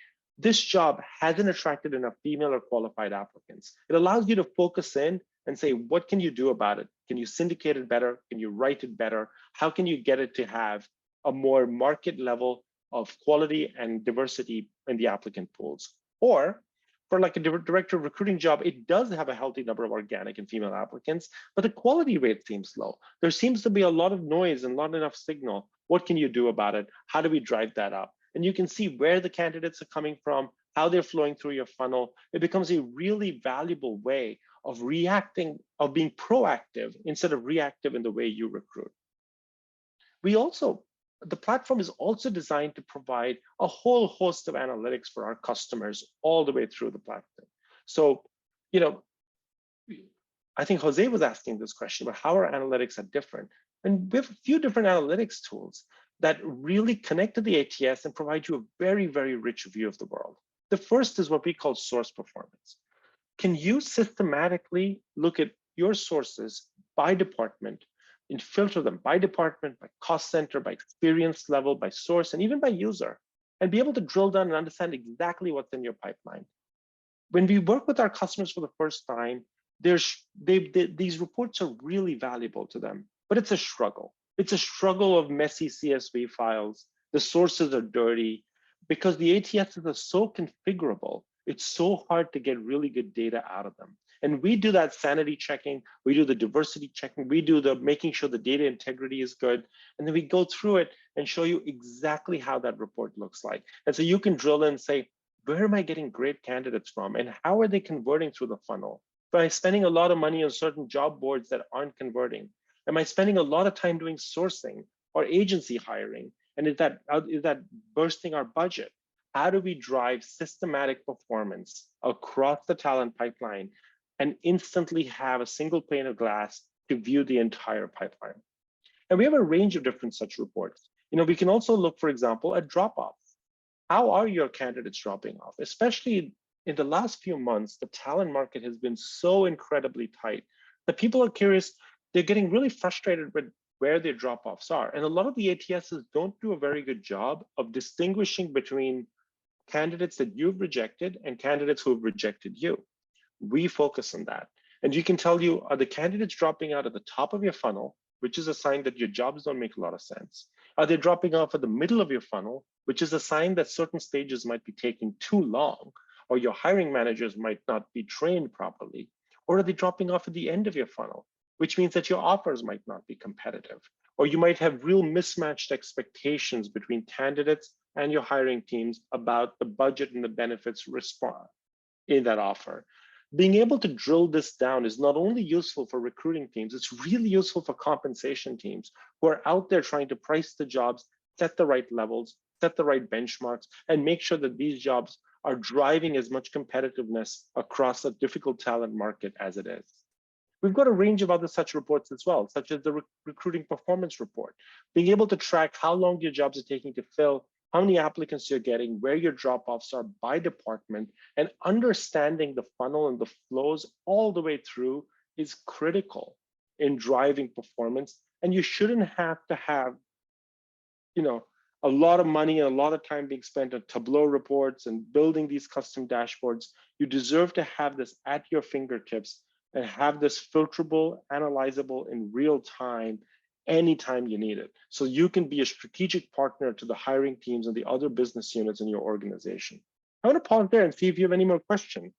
this job hasn't attracted enough female or qualified applicants. It allows you to focus in and say, what can you do about it? Can you syndicate it better? Can you write it better? How can you get it to have a more market level of quality and diversity in the applicant pools? Or for like a director of recruiting job, it does have a healthy number of organic and female applicants, but the quality rate seems low. There seems to be a lot of noise and not enough signal. What can you do about it? How do we drive that up? And you can see where the candidates are coming from, how they're flowing through your funnel. It becomes a really valuable way of reacting, of being proactive instead of reactive in the way you recruit. The platform is also designed to provide a whole host of analytics for our customers all the way through the platform. So, I think Jose was asking this question about how our analytics are different. And we have a few different analytics tools that really connect to the ATS and provide you a very, very rich view of the world. The first is what we call source performance. Can you systematically look at your sources by department and filter them by department, by cost center, by experience level, by source, and even by user, and be able to drill down and understand exactly what's in your pipeline? When we work with our customers for the first time, these reports are really valuable to them, but it's a struggle. It's a struggle of messy CSV files. The sources are dirty because the ATSs are so configurable. It's so hard to get really good data out of them. And we do that sanity checking. We do the diversity checking. We do the making sure the data integrity is good. And then we go through it and show you exactly how that report looks like. And so you can drill in and say, where am I getting great candidates from? And how are they converting through the funnel? By spending a lot of money on certain job boards that aren't converting? Am I spending a lot of time doing sourcing or agency hiring? And is that bursting our budget? How do we drive systematic performance across the talent pipeline and instantly have a single pane of glass to view the entire pipeline? And we have a range of different such reports. We can also look, for example, at drop-offs. How are your candidates dropping off? Especially in the last few months, the talent market has been so incredibly tight that people are curious. They're getting really frustrated with where their drop-offs are. And a lot of the ATSs don't do a very good job of distinguishing between candidates that you've rejected and candidates who have rejected you. We focus on that. And you can tell you, are the candidates dropping out at the top of your funnel, which is a sign that your jobs don't make a lot of sense? Are they dropping off at the middle of your funnel, which is a sign that certain stages might be taking too long, or your hiring managers might not be trained properly? Or are they dropping off at the end of your funnel, which means that your offers might not be competitive, or you might have real mismatched expectations between candidates and your hiring teams about the budget and the benefits response in that offer. Being able to drill this down is not only useful for recruiting teams, it's really useful for compensation teams who are out there trying to price the jobs, set the right levels, set the right benchmarks, and make sure that these jobs are driving as much competitiveness across a difficult talent market as it is. We've got a range of other such reports as well, such as the recruiting performance report, being able to track how long your jobs are taking to fill, how many applicants you're getting, where your drop-offs are by department, and understanding the funnel and the flows all the way through is critical in driving performance. And you shouldn't have to have, a lot of money and a lot of time being spent on Tableau reports and building these custom dashboards. You deserve to have this at your fingertips and have this filterable, analyzable in real time, anytime you need it. So you can be a strategic partner to the hiring teams and the other business units in your organization. I want to pause there and see if you have any more questions.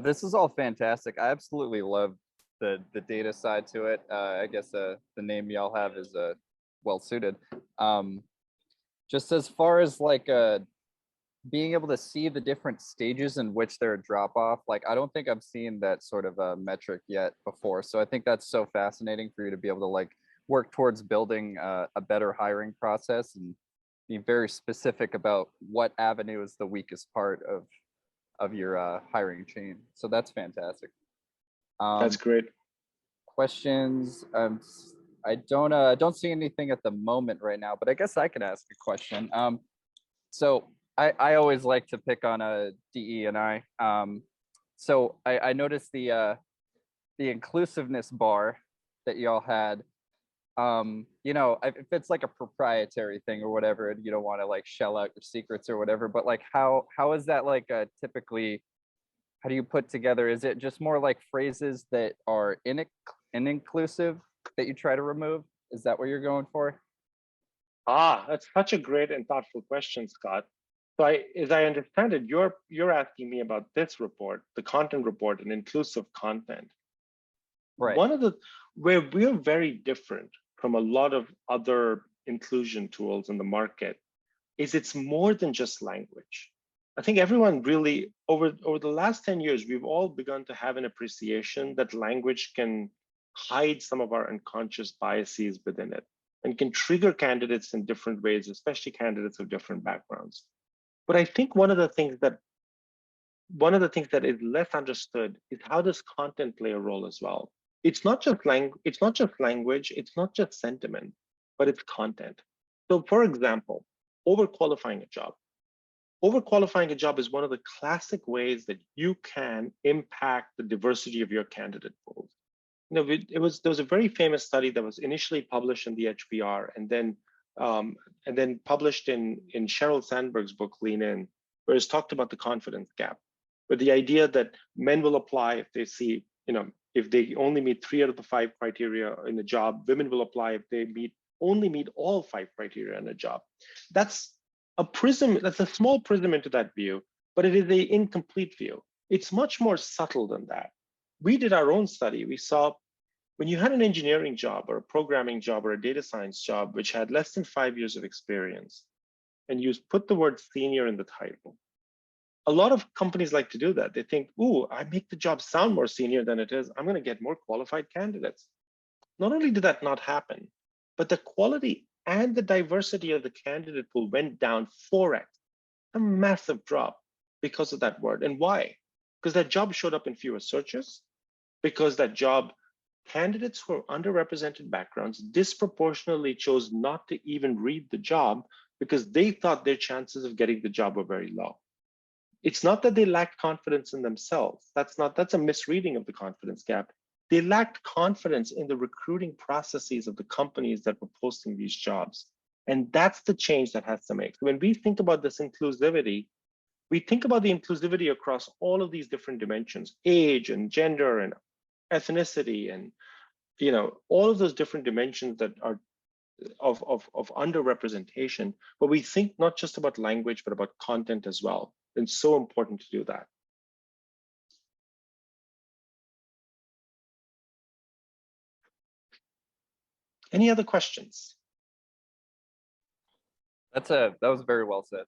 This is all fantastic. I absolutely love the data side to it. I guess the name y'all have is well suited. Just as far as like being able to see the different stages in which there are drop off, like I don't think I've seen that sort of a metric yet before. So I think that's so fascinating for you to be able to like work towards building a better hiring process and be very specific about what avenue is the weakest part of your hiring chain. So that's fantastic. That's great. Questions? I don't see anything at the moment right now, but I guess I can ask a question. So I always like to pick on a DE and I. So I noticed the inclusiveness bar that y'all had. You know, if it's like a proprietary thing or whatever, and you don't want to like shell out your secrets or whatever, but like how is that like typically, how do you put together? Is it just more like phrases that are inclusive that you try to remove? Is that what you're going for? That's such a great and thoughtful question, Scott. So as I understand it, you're asking me about this report, the content report and inclusive content. Right. One of the where we're very different from a lot of other inclusion tools in the market is it's more than just language. I think everyone really over the last 10 years, we've all begun to have an appreciation that language can hide some of our unconscious biases within it and can trigger candidates in different ways, especially candidates of different backgrounds. But I think one of the things that is less understood is how does content play a role as well. It's not just language, it's not just sentiment, but it's content. So for example, overqualifying a job. Overqualifying a job is one of the classic ways that you can impact the diversity of your candidate pools. You know, there was a very famous study that was initially published in the HBR and then published in Sheryl Sandberg's book Lean In, where it's talked about the confidence gap, with the idea that men will apply if they see, you know, if they only meet 3 out of the 5 criteria in a job. Women will apply if they only meet all 5 criteria in a job. That's a prism. That's a small prism into that view, but it is an incomplete view. It's much more subtle than that. We did our own study. We saw when you had an engineering job or a programming job or a data science job, which had less than 5 years of experience, and you put the word senior in the title, a lot of companies like to do that. They think, ooh, I make the job sound more senior than it is. I'm going to get more qualified candidates. Not only did that not happen, but the quality and the diversity of the candidate pool went down 4x, a massive drop because of that word. And why? Because that job showed up in fewer searches, because that job, candidates who are underrepresented backgrounds disproportionately chose not to even read the job because they thought their chances of getting the job were very low. It's not that they lacked confidence in themselves. That's a misreading of the confidence gap. They lacked confidence in the recruiting processes of the companies that were posting these jobs. And that's the change that has to make. So when we think about this inclusivity, we think about the inclusivity across all of these different dimensions, age and gender and ethnicity, and you know, all of those different dimensions that are of underrepresentation. But we think not just about language, but about content as well. And so important to do that. Any other questions? That was very well said.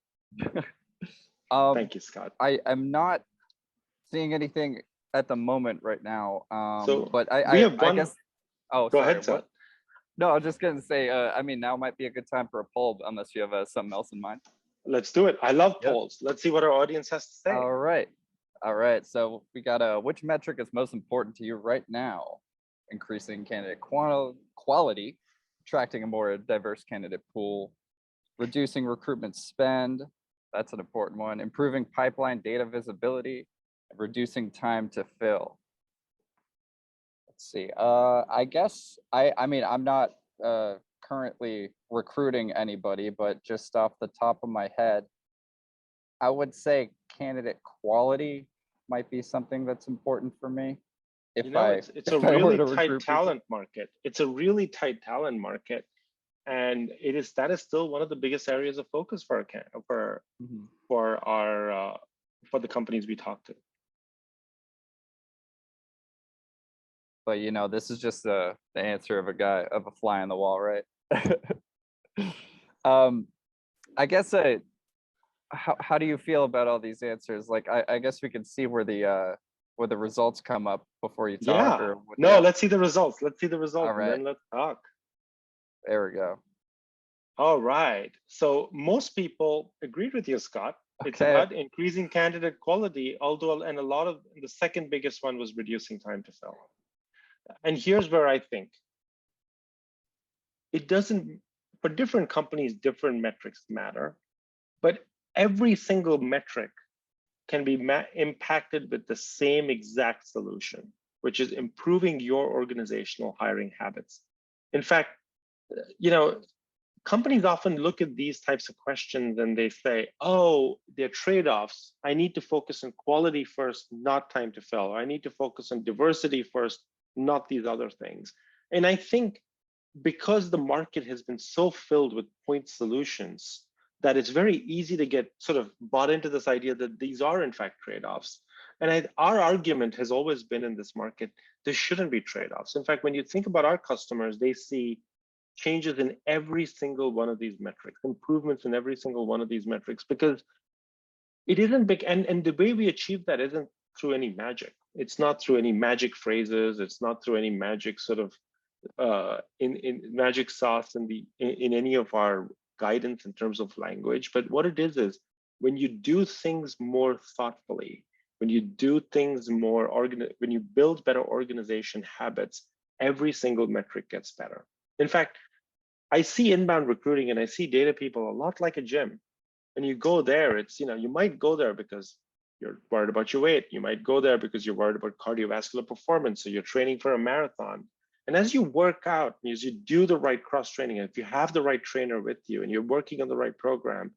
Thank you, Scott. I'm not seeing anything at the moment right now. So but we have one. I guess. Oh, go sorry. ahead, Scott. No, I was just gonna say. I mean, now might be a good time for a poll, unless you have something else in mind. Let's do it. I love polls. Let's see what our audience has to say. All right. So we got which metric is most important to you right now? Increasing candidate quality, attracting a more diverse candidate pool, reducing recruitment spend. That's an important one. Improving pipeline data visibility, and reducing time to fill. Let's see. I guess I mean, I'm not currently recruiting anybody, but just off the top of my head, I would say candidate quality might be something that's important for me. It's a really tight talent market. It's a really tight talent market, and that is still one of the biggest areas of focus for the companies we talk to. But you know, this is just the answer of a fly on the wall, right? um, I guess how do you feel about all these answers? Like, I guess we can see where the results come up before you talk, Yeah. or what No, they. let's see the results. Let's see the All results and right, then let's talk. there we go. All right. So most people agreed with you, Scott. It's Okay, about increasing candidate quality, although, and a lot of the second biggest one was reducing time to fill. And here's where I think it doesn't, for different companies, different metrics matter, but every single metric can be impacted with the same exact solution, which is improving your organizational hiring habits. In fact, you know, companies often look at these types of questions and they say, oh, they're trade-offs. I need to focus on quality first, not time to fill. Or I need to focus on diversity first, not these other things. And I think because the market has been so filled with point solutions that it's very easy to get sort of bought into this idea that these are in fact trade-offs. And our argument has always been in this market, there shouldn't be trade-offs. In fact, when you think about our customers, they see changes in every single one of these metrics, improvements in every single one of these metrics, because it isn't big. And the way we achieve that isn't through any magic. It's not through any magic phrases. It's not through any magic sort of in magic sauce in any of our guidance in terms of language. But what it is when you do things more thoughtfully, when you do things more when you build better organization habits, every single metric gets better. In fact, I see inbound recruiting and I see data people a lot like a gym. And you go there, it's, you know, you might go there because you're worried about your weight. You might go there because you're worried about cardiovascular performance. So you're training for a marathon. And as you work out, as you do the right cross training, and if you have the right trainer with you and you're working on the right program,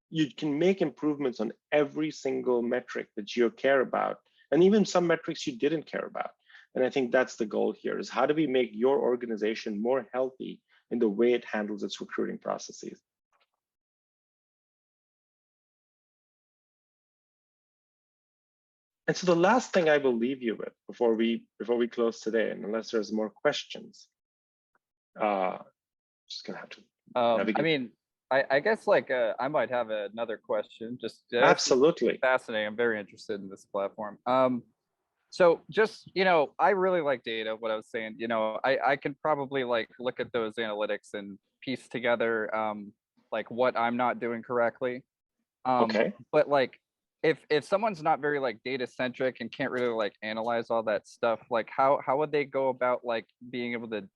you can make improvements on every single metric that you care about, and even some metrics you didn't care about. And I think that's the goal here, is how do we make your organization more healthy in the way it handles its recruiting processes? And so the last thing I will leave you with before we close today, and unless there's more questions, just gonna have to I navigate. mean, I guess like I might have another question. Just this is Absolutely. fascinating. I'm very interested in this platform. So just, you know, I really like data. What I was saying, you know, I can probably like look at those analytics and piece together like what I'm not doing correctly. Okay. But like if someone's not very like data centric and can't really like analyze all that stuff, like how would they go about like being able to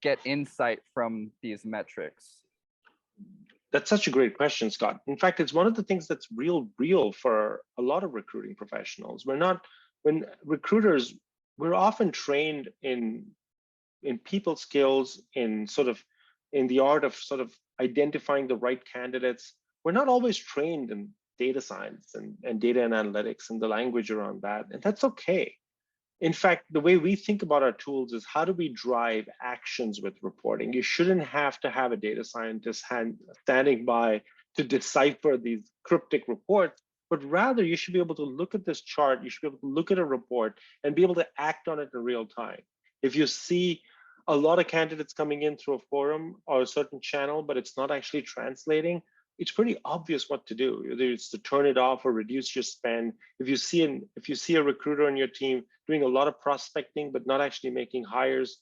get insight from these metrics? That's such a great question, Scott. In fact, it's one of the things that's real for a lot of recruiting professionals. When recruiters, we're often trained in people skills, in sort of in the art of sort of identifying the right candidates. We're not always trained in data science and data and analytics and the language around that, and that's okay. In fact, the way we think about our tools is how do we drive actions with reporting? You shouldn't have to have a data scientist standing by to decipher these cryptic reports, but rather you should be able to look at this chart, you should be able to look at a report and be able to act on it in real time. If you see a lot of candidates coming in through a forum or a certain channel, but it's not actually translating, it's pretty obvious what to do. Either it's to turn it off or reduce your spend. If you see a recruiter on your team doing a lot of prospecting but not actually making hires,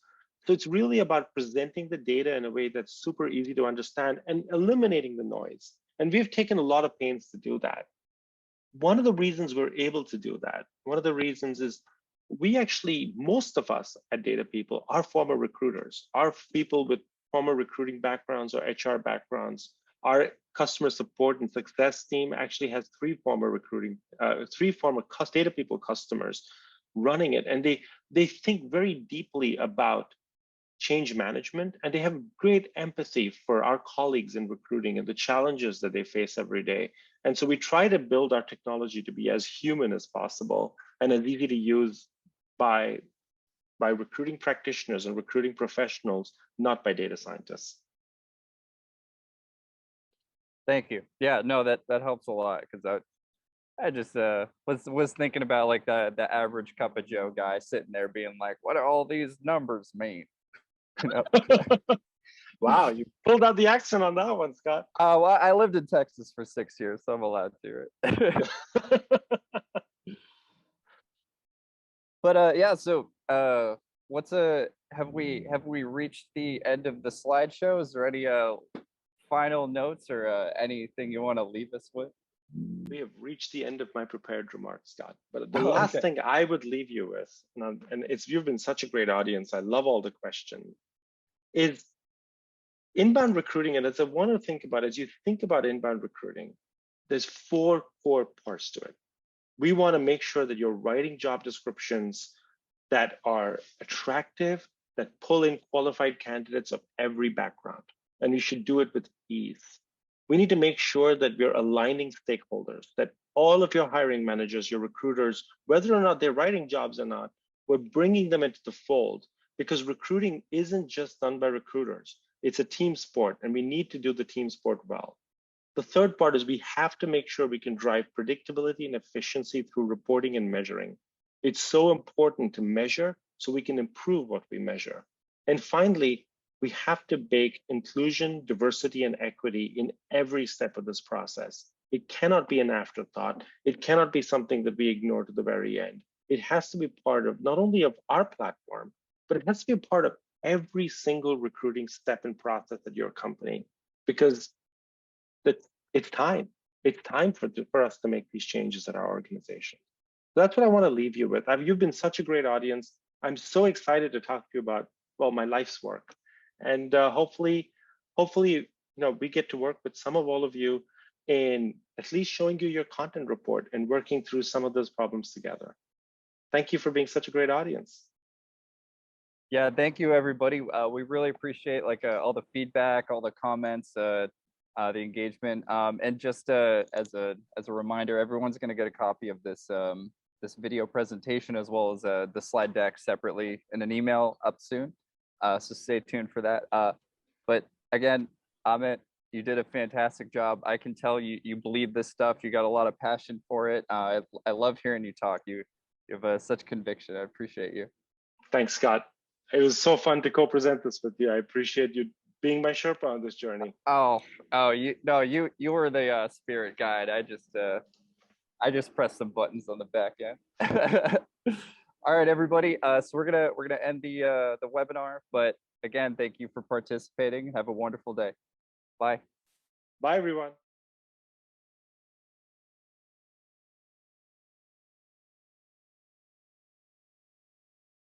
so it's really about presenting the data in a way that's super easy to understand and eliminating the noise. And we've taken a lot of pains to do that. One of the reasons we're able to do that, one of the reasons is we actually, most of us at Data People are former recruiters, are people with former recruiting backgrounds or HR backgrounds. Our customer support and success team actually has three former Data People customers running it, and they think very deeply about change management, and they have great empathy for our colleagues in recruiting and the challenges that they face every day. And so we try to build our technology to be as human as possible and as easy to use by recruiting practitioners and recruiting professionals, not by data scientists. Thank you. Yeah, no, that helps a lot because I just was thinking about like the average cup of Joe guy sitting there being like, what do all these numbers mean? You know? Wow, you pulled out the accent on that one, Scott. Well, I lived in Texas for 6 years, so I'm allowed to, right? But yeah, so what's a have we reached the end of the slideshow? Is there any final notes or anything you want to leave us with? We have reached the end of my prepared remarks, Scott. But the Oh, last okay. thing I would leave you with, and it's you've been such a great audience. I love all the questions. Is inbound recruiting, and as I want to think about, as you think about inbound recruiting, there's four core parts to it. We want to make sure that you're writing job descriptions that are attractive, that pull in qualified candidates of every background, and you should do it with ease. We need to make sure that we're aligning stakeholders, that all of your hiring managers, your recruiters, whether or not they're writing jobs or not, we're bringing them into the fold, because recruiting isn't just done by recruiters. It's a team sport, and we need to do the team sport well. The third part is we have to make sure we can drive predictability and efficiency through reporting and measuring. It's so important to measure so we can improve what we measure. And finally, we have to bake inclusion, diversity, and equity in every step of this process. It cannot be an afterthought. It cannot be something that we ignore to the very end. It has to be part of not only of our platform, but it has to be a part of every single recruiting step and process at your company, because it's time. It's time for us to make these changes at our organization. So that's what I want to leave you with. You've been such a great audience. I'm so excited to talk to you about, well, my life's work, and hopefully, we get to work with some of all of you in at least showing you your content report and working through some of those problems together. Thank you for being such a great audience. Yeah, thank you everybody. We really appreciate like all the feedback, all the comments, the engagement, and just as a reminder, everyone's going to get a copy of this this video presentation as well as the slide deck separately in an email up soon. So stay tuned for that. But again, Amit, you did a fantastic job. I can tell you believe this stuff. You got a lot of passion for it. I love hearing you talk. You have such conviction. I appreciate you. Thanks, Scott. It was so fun to co-present this with you. I appreciate you being my Sherpa on this journey. Oh, you were the spirit guide. I just pressed some buttons on the back end. All right, everybody. So we're gonna end the webinar. But again, thank you for participating. Have a wonderful day. Bye. Bye, everyone.